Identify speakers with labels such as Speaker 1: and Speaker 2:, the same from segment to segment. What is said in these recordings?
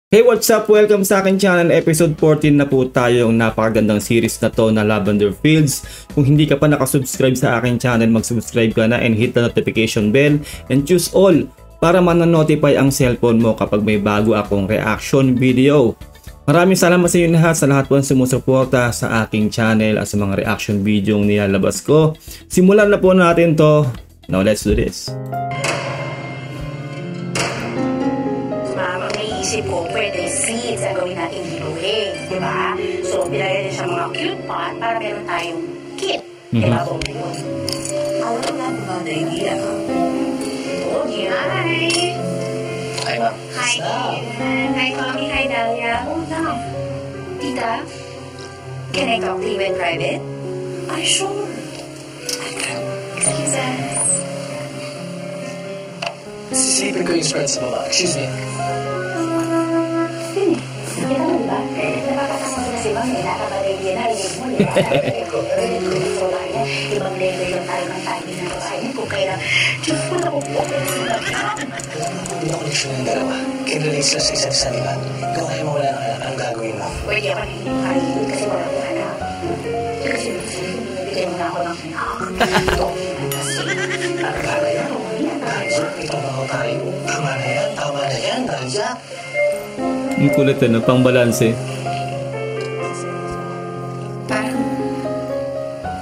Speaker 1: Hey, what's up? Welcome sa akin channel. Episode 14 na po tayo. Yung napakagandang series na to na Lavender Fields. Kung hindi ka pa nakasubscribe sa akin channel, mag-subscribe ka na and hit the notification bell and choose all para man-notify ang cellphone mo kapag may bago akong reaction video. Maraming salamat sa inyo sa lahat po ang sumusuporta sa aking channel at sa mga reaction video yung nilalabas ko. Simulan na po natin to. Now let's do this.
Speaker 2: Isip ko, pwede seeds ang gawin natin giveaway, di ba? So, pinagay din siya mga cute pot para meron tayong kit. Di ba, Bong? Ano na ba na idea? Oh, hi!
Speaker 3: Hi, ma'am.
Speaker 2: Hi, hi, Tommy. Hi, Dahlia. Oh, no. Tita, can I talk to you in private? Ay, sure. Excuse us.
Speaker 3: Sisipin ko yung spread sa baba. Excuse me.
Speaker 2: Kita mo ba? Napapasama ko na si Mami. Nakapalagyan na. Rinig mo, di ba? Ibang level yung tayo ng timing ng babae niya. Kung kailan, Diyos ko na po po.
Speaker 3: Hindi ako leksyon ng dalawa. Kinrelates lang sa isa't isa, di ba? Ikaw kaya mawala ng anak. Anong gagawin mo?
Speaker 2: Pwede ako naging kasi wala ko anak. Kasi nabigay mo na ako ng anak. Ito, kasi
Speaker 3: Tama yan. Ipabaho tayo. Tama na yan. Tama na yan. Dahlia.
Speaker 1: Ang kulit na, pang-balanse.
Speaker 2: parang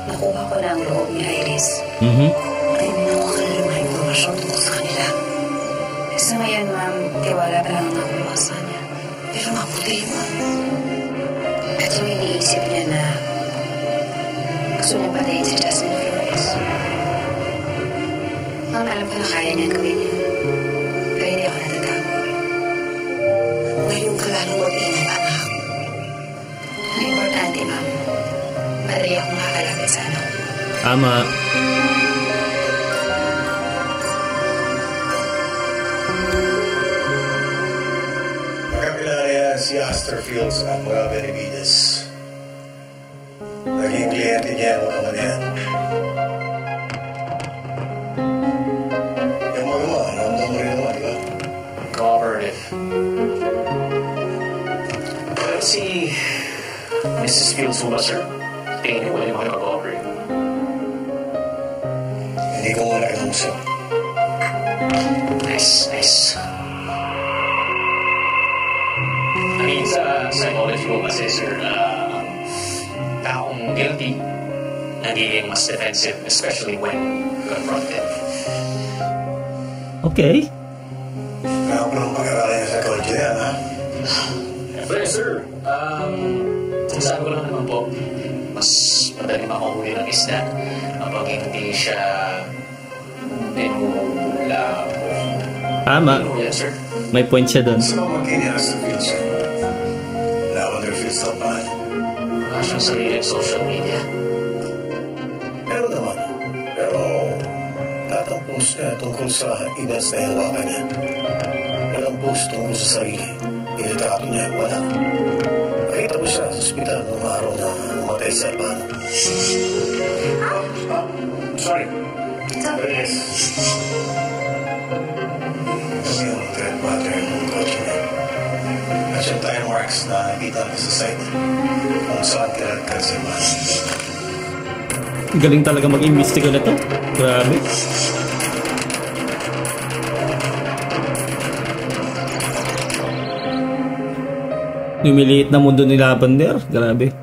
Speaker 2: nakuha ko na ang loob ni Iris.
Speaker 3: Ay, may nakuha ka na yung mga impormasyon tungkol sa kanila.
Speaker 2: Sa ngayon, ma'am, tiwala pa lang nakuha sa kanya.
Speaker 3: Pero mabuti, ma'am.
Speaker 2: Ito yung iniisip niya na gusto niya patayin si Justin Flores. Ma'am, alam ko na kaya niyan gawin yun. Pero hindi ako natatakot.
Speaker 3: Ngayon ka lalong mag-ingat, anak.
Speaker 2: Ang importante, ma'am, madali akong makakalapit sa anak.
Speaker 1: Tama.
Speaker 4: Magkakilala yan si Astor Fields at mga Benavides. Naging kliyente niya ang mga yan. Yung mga naman, ramdam mo rin naman, di ba?
Speaker 3: Cooperative. Si Mrs. Fields mo ba, sir? Tingin ko yung makipag-cooperate.
Speaker 4: Hindi ko muna kinusap.
Speaker 3: Nice, nice. I mean, sa psychology ko kasi, sir, ang taong guilty nagiging mas defensive, especially when confronted.
Speaker 1: Okay.
Speaker 4: Kaya ko lang pag-aralan niya sa college na yan, ha?
Speaker 3: Pero, sir, sabi ko lang naman po, mas madali makahuli ng isda kapag hindi siya pinula po.
Speaker 1: Tama.
Speaker 3: Yes, sir.
Speaker 1: May point siya doon.
Speaker 4: Gusto mo magkini Astor Fields? Lavender Fields na pa.
Speaker 3: Wala siyang sarili sa social media.
Speaker 4: Pero naman, pero tatang post niya tungkol sa events na hinawakan niya. Walang post tungkol sa sarili. Initrato niya, wala. Nakita mo siya sa ospital noong araw na namatay sa Albano.
Speaker 3: Sorry.
Speaker 2: It's okay.
Speaker 4: Kasi yung tread pattern ng kotse niya. At yung tire marks na nakita ko sa site kung saan tinatag sa Albano.
Speaker 1: Galing talaga mag-investiga na to. Grabe. Lumiliit na mundo ni Lavender. Grabe.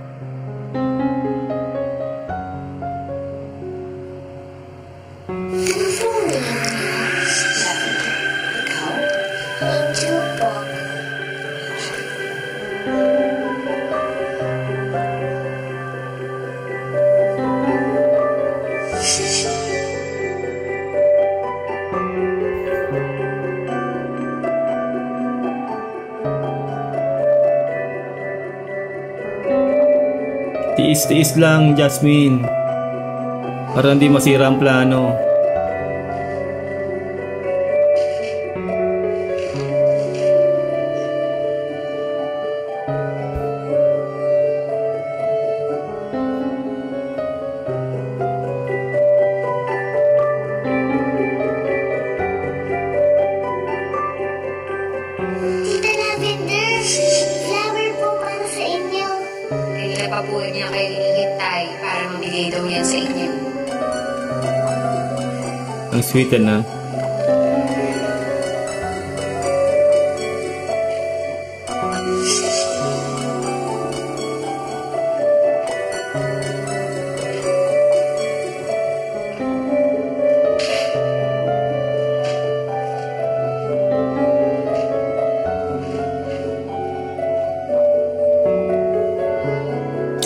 Speaker 1: Tiis-tiis lang, Jasmine. Para hindi masira ang plano.
Speaker 5: Tita Lavender,
Speaker 1: Ang sweet na.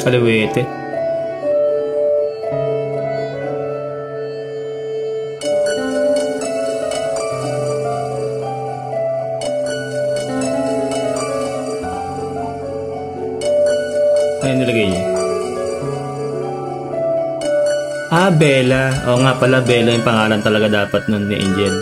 Speaker 1: Kaliwete. Ano nilagay niya? Ah, Bella. Oo nga pala, Bella yung pangalan talaga dapat nun ni Angel.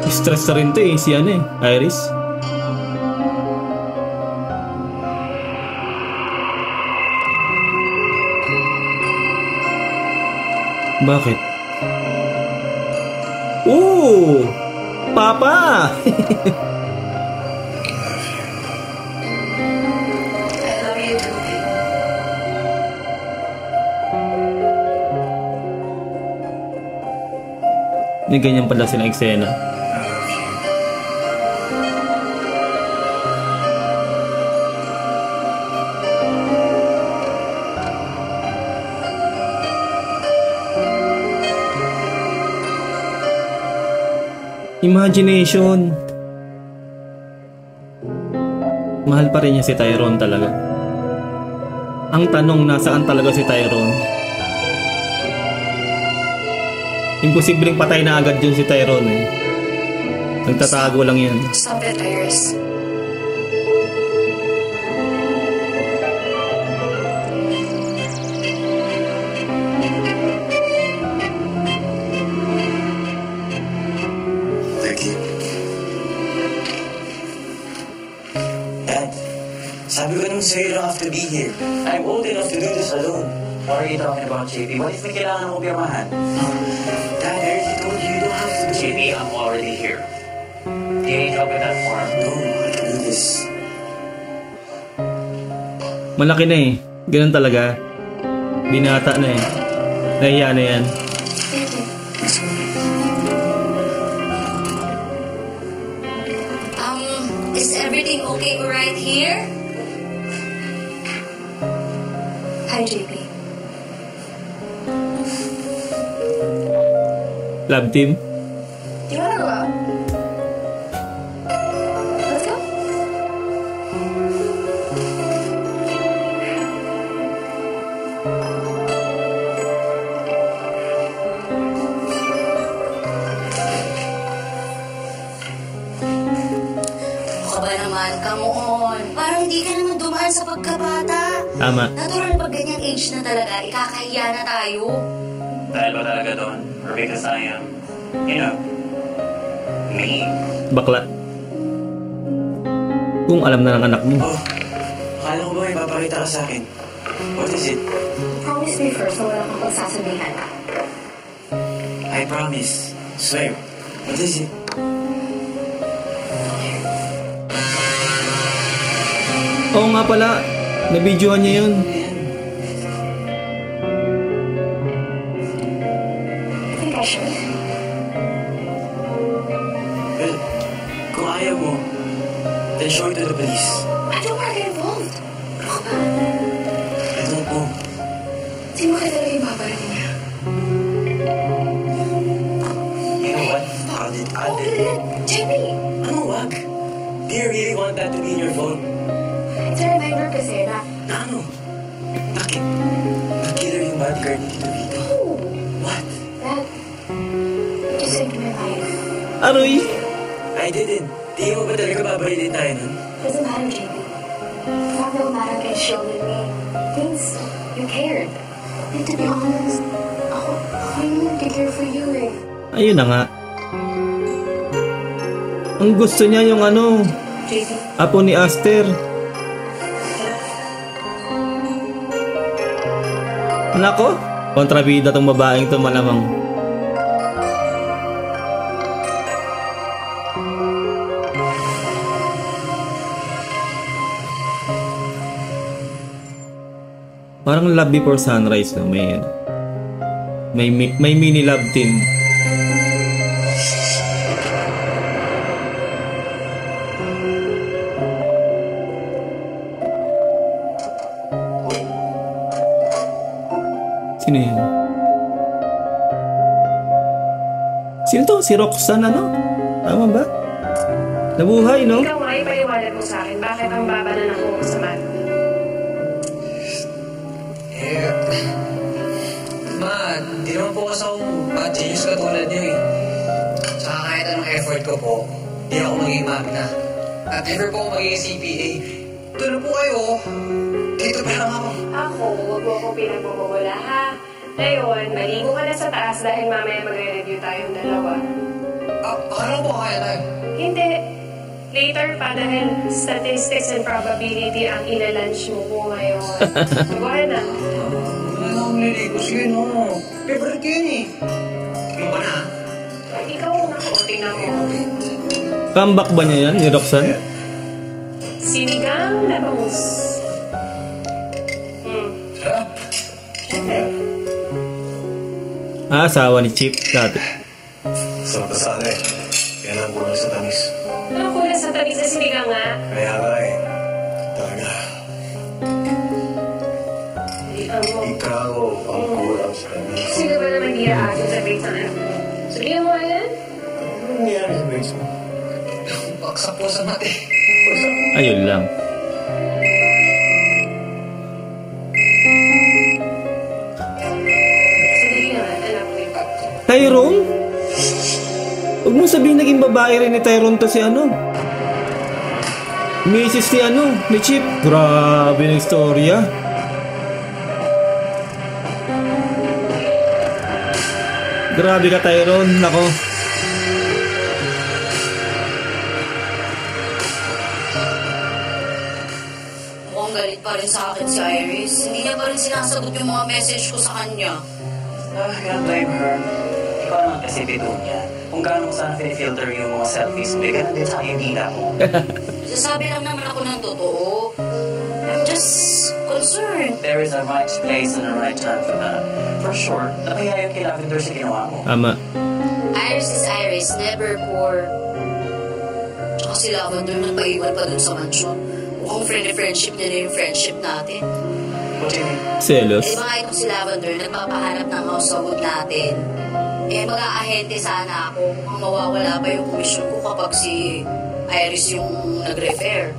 Speaker 1: Stress na rin to eh, si ano eh, Iris. Bakit? Ooh! Papa!
Speaker 2: I love you too.
Speaker 1: May ganyan pala silang eksena. Imagination. Mahal pa rin niya si Tyrone talaga. Ang tanong, nasaan talaga si Tyrone? Imposibleng patay na agad yun si Tyrone eh. Nagtatago lang yan.
Speaker 2: Stop it, Iris.
Speaker 5: Sabi ko naman sa'yo, you don't have to be here. I'm old enough to do this alone.
Speaker 3: What are you talking about, JP? What if may kailangan mo pirmahan?
Speaker 5: Dad, I already told you, you don't have to.
Speaker 3: JP, I'm already here. Do you need help with that form?
Speaker 5: No, I can do this.
Speaker 1: Malaki na eh. Ganun talaga. Binata na eh. Nahiya na yan.
Speaker 2: Is everything okay right here? Hi, JP.
Speaker 1: Love team.
Speaker 2: Do you wanna go out? Let's go. Mukha ba naman? Come on. Parang di ka naman dumaan sa pagkabata.
Speaker 1: Tama.
Speaker 2: Natural pag ganyang age na talaga, ikakahiya na tayo.
Speaker 3: Dahil ba talaga doon? Or because I am, you know, me?
Speaker 1: Bakla. Kung alam na ng anak mo.
Speaker 5: Oh, akala ko ba may papakita ka sa akin? What is it?
Speaker 2: Promise me first na walang kang pagsasabihan.
Speaker 5: I promise. Swear. What is it?
Speaker 1: Oo nga pala. Nabidyohan niya yun.
Speaker 2: I think I should.
Speaker 5: Well, kung ayaw mo, then show it to the police.
Speaker 2: I don't want to get involved. Ano ka ba?
Speaker 5: I don't know.
Speaker 2: Di mo kayo talaga yung babarating niya.
Speaker 5: You know what? I'll do it.
Speaker 2: JP!
Speaker 5: Ano, wag? Do you really want that to be in your phone?
Speaker 2: It's a reminder kasi na,
Speaker 5: Na ano? Bakit? Nag-killer yung bodyguard ni Tito Vito.
Speaker 2: oh,
Speaker 5: What?
Speaker 2: that, you just saved my life.
Speaker 1: Aroy!
Speaker 5: I didn't. Di mo ba talaga babarilin tayo nun?
Speaker 2: Doesn't matter, JP. The fact that Mara can show with me means you cared. And to be honest, ako yung nag-care for you eh.
Speaker 1: Ayun na nga. Ang gusto niya yung ano,
Speaker 2: JP,
Speaker 1: apo ni Aster. Nako, Kontrabida tong babaeng to malamang. Parang Love Before Sunrise no, may mini love team. Sino yan? Sino to? Si Roxanne ano? Tama ba? Nabuhay, no?
Speaker 6: Ikaw nga, ipaliwanag mo sa akin, bakit ang baba na nakuha sa mat?
Speaker 5: Ma, di naman po kasi akong bad genius katulad niyo eh. Tsaka kahit anong effort ko po, di ako magiging magna. At never po ako magiging CPA. Tulo po kayo, dito pa lang ako.
Speaker 6: Ako, huwag mo akong pinagmumula, ha? Ngayon, maligo ka na sa taas dahil mamaya magre-review tayong dalawa.
Speaker 5: Akala po kaya tayo?
Speaker 6: Hindi. Later pa dahil statistics and probability ang ina-lunch mo po ngayon. Magawa na.
Speaker 5: Wala na akong niligo. Sige, no. Favorite ko yun eh. Ikaw ba na?
Speaker 6: Ikaw na ko, tingnan mo.
Speaker 1: Comeback ba niya yan, ni Roxanne?
Speaker 6: Sinigang na bangus.
Speaker 5: Sarap.
Speaker 1: Asawa ni Chip dati.
Speaker 4: Sarap na sana eh. Kaya lang kulang sa tamis.
Speaker 6: Ano kulang sa tamis sa sinigang nga?
Speaker 4: Kaya nga eh. Talaga. Ikaw ang kulang sa tamis.
Speaker 6: Sino ba naman hindi aasin sa base na? Sabihin mo yan?
Speaker 4: Ano nangyari sa base mo?
Speaker 5: Baksak po sa mati.
Speaker 1: Ayun lang.
Speaker 6: Sabihin nga, anak mo yung pag ko.
Speaker 1: Tyrone? Huwag mong sabihin naging babae rin ni Tyrone to si ano. Mrs. ni ano, ni Chip. Grabe ng istorya. Grabe ka Tyrone, nako.
Speaker 2: Mukhang galit pa rin sa akin si Iris. Hindi niya pa rin sinasagot yung mga message ko sa kanya.
Speaker 5: Can't blame her. Ikaw naman kasi bituin niya. Kung gaano mo sana filter yung mga selfies mo, ganun din sa akin yung dila mo.
Speaker 2: Sasabi lang naman ako ng totoo. I'm just concerned.
Speaker 5: There is a right place and a right time for that. For sure, nakaya yung kay Lavender sa ginawa mo.
Speaker 1: Ama.
Speaker 2: Iris is Iris, never poor. Tsaka si Lavender nagpaiwan pa dun sa mansyon. Mukhang friendship niya na yung friendship natin.
Speaker 5: What do you mean?
Speaker 1: Selos.
Speaker 2: Eh, mga itong si Lavender, nagpapahanap ng house sa wood natin. Eh, mag-aahente sana ako. Mukhang mawawala pa yung komisyon ko kapag si Iris yung nag-refer.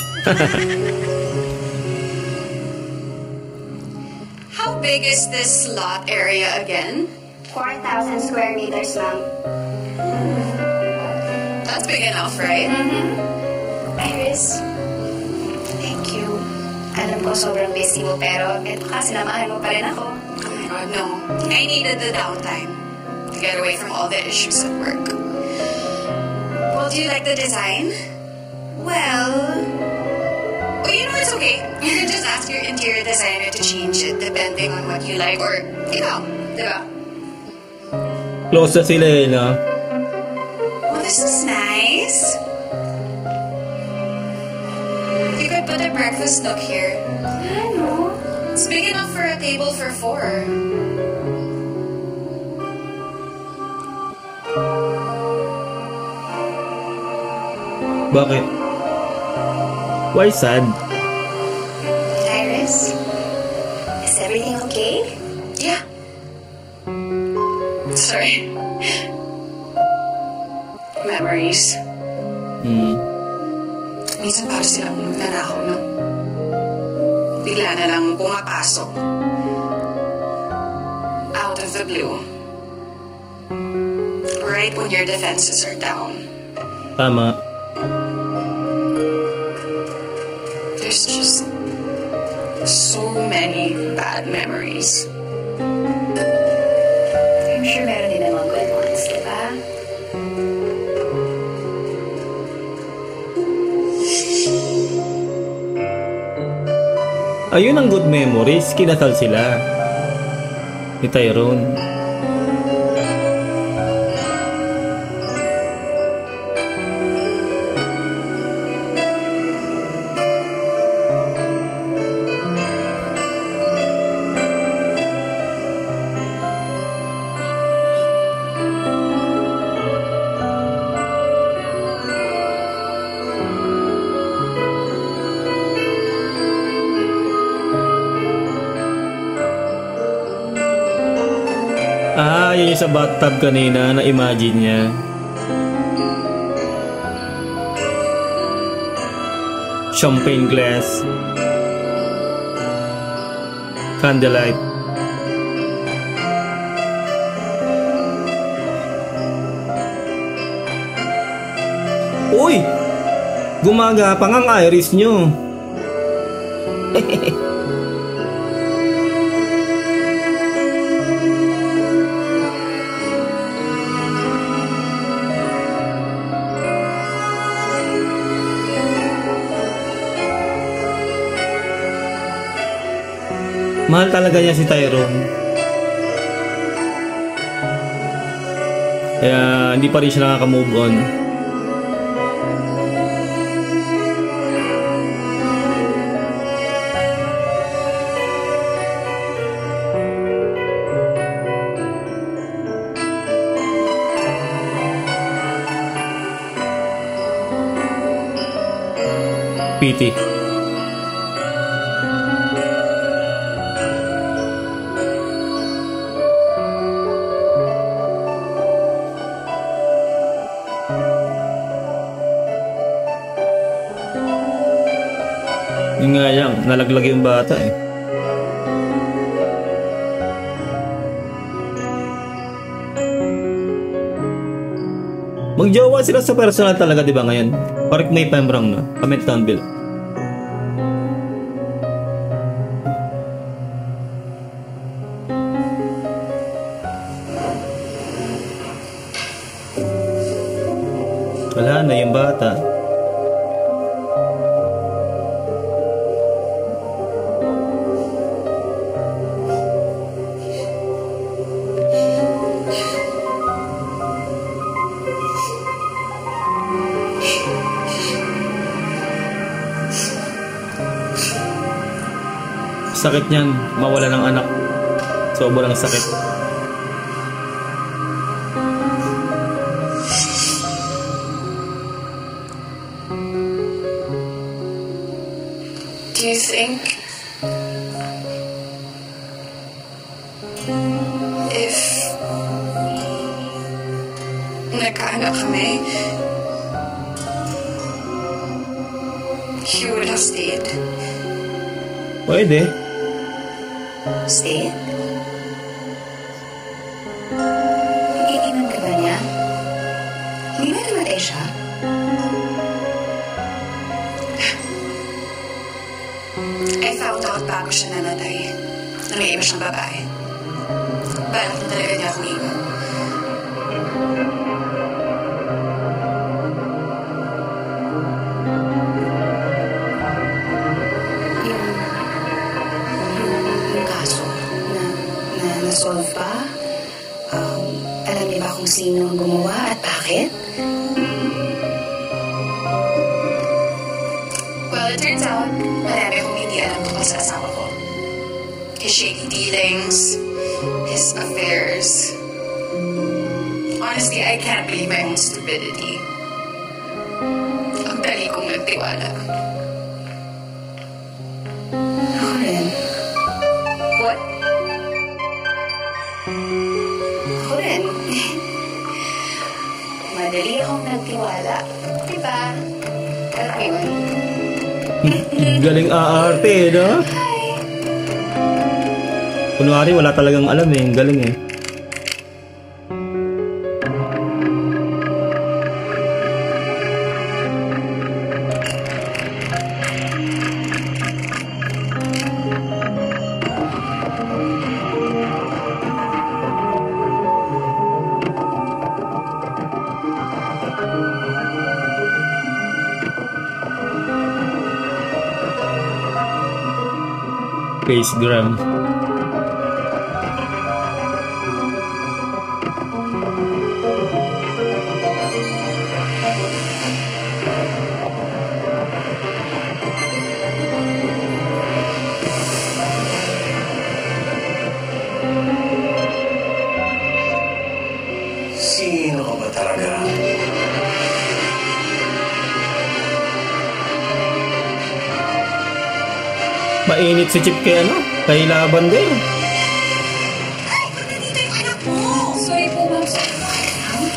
Speaker 7: How big is this lot area again?
Speaker 6: 4,000 square meters, ma'am.
Speaker 7: That's big enough, right?
Speaker 6: Iris, thank you. Alam ko sobrang busy mo, pero eto ka, sinamahan mo pa rin ako.
Speaker 7: Oh my God, no. I needed the downtime to get away from all the issues at work. Well, do you like the design? Well, you know, it's okay. You can just ask your interior designer to change it depending on what you like or, diba?
Speaker 1: Close na sila eh, no?
Speaker 7: Well, this is nice. You could put a breakfast nook here.
Speaker 6: Ano?
Speaker 7: It's big enough for a table for 4.
Speaker 1: Bakit? Why sad?
Speaker 6: Iris, is everything okay?
Speaker 7: Yeah. Sorry. Memories. Minsan para silang nanakaw, no? Bigla na lang pumapasok. Out of the blue. Right when your defenses are down.
Speaker 1: Tama.
Speaker 7: There's just so many bad memories.
Speaker 6: I'm sure meron din naman good ones, diba?
Speaker 1: Ayun ang good memories, kinasal sila. Ni Tyrone. Ah, yun yung sa bathtub kanina na imagine niya. Champagne glass. Candlelight. Uy! Gumagapang ang iris nyo. Mahal talaga niya si Tyrone. Kaya hindi pa rin siya nakaka-move on. Pity. Yun nga yan, nalaglag yung bata eh. Magjowa sila sa personal talaga, di ba ngayon? Correct me if I'm wrong, no? Comment down below. Wala na yung bata. Sakit niyan, mawala ng anak. Sobrang sakit.
Speaker 7: Do you think if nagkaanak kami, he would have stayed?
Speaker 1: Pwede.
Speaker 2: Stay? Iinom ka ba niya? Hindi ba namatay siya?
Speaker 7: I found out bago siya namatay na may iba siyang babae. Balak na talaga niya akong iwan.
Speaker 2: Yung kaso na na-solve pa? Alam niyo ba kung sino ang gumawa at bakit?
Speaker 7: Well, it turns out, marami akong hindi alam tungkol sa asawa ko. His shady dealings, his affairs. Honestly, I can't believe my own stupidity. Ang dali kong nagtiwala.
Speaker 2: Ako rin.
Speaker 7: What?
Speaker 2: Ako rin. Madali akong nagtiwala. Diba? Alam mo yun?
Speaker 1: Galing aarte, no? Kunwari, wala talagang alam eh. Galing eh. Facegram. Mainit si Chip kay ano? Kay Lavender.
Speaker 7: Sorry po, ma'am.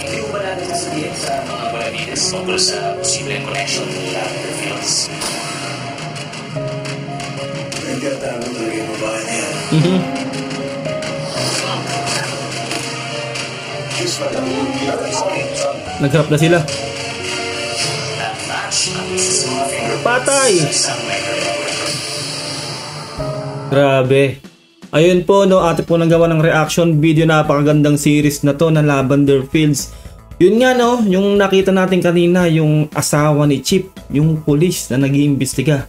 Speaker 3: Hindi ko ba natin sasabihin sa mga Bolavides tungkol sa posibleng connection ng Lavender Fields?
Speaker 4: Nagkatago talaga yung babae niya. Kiss pa lang.
Speaker 1: Nagharap na sila.
Speaker 3: That match ang isa sa mga fingerprints
Speaker 1: Patay!
Speaker 3: sa isang microwave.
Speaker 1: Grabe. Ayun po, no, ate po nanggawa ng reaction video. Napakagandang series na to na Lavender Fields. Yun nga, no, yung nakita natin kanina, yung asawa ni Chip, yung police na nag-iimbestiga.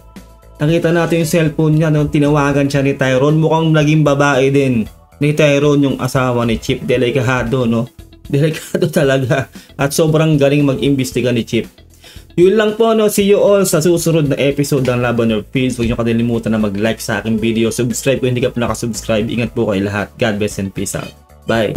Speaker 1: Nakita natin yung cellphone niya, no, tinawagan siya ni Tyrone. Mukhang naging babae din ni Tyrone yung asawa ni Chip. Delikado, no? Delikado talaga. At sobrang galing mag-imbestiga ni Chip. Yun lang po, no. See you all sa susunod na episode ng Lavender Fields. Huwag nyo kakalimutan na mag-like sa aking video. Subscribe kung hindi ka pa nakasubscribe. Ingat po kayo lahat. God bless and peace out. Bye.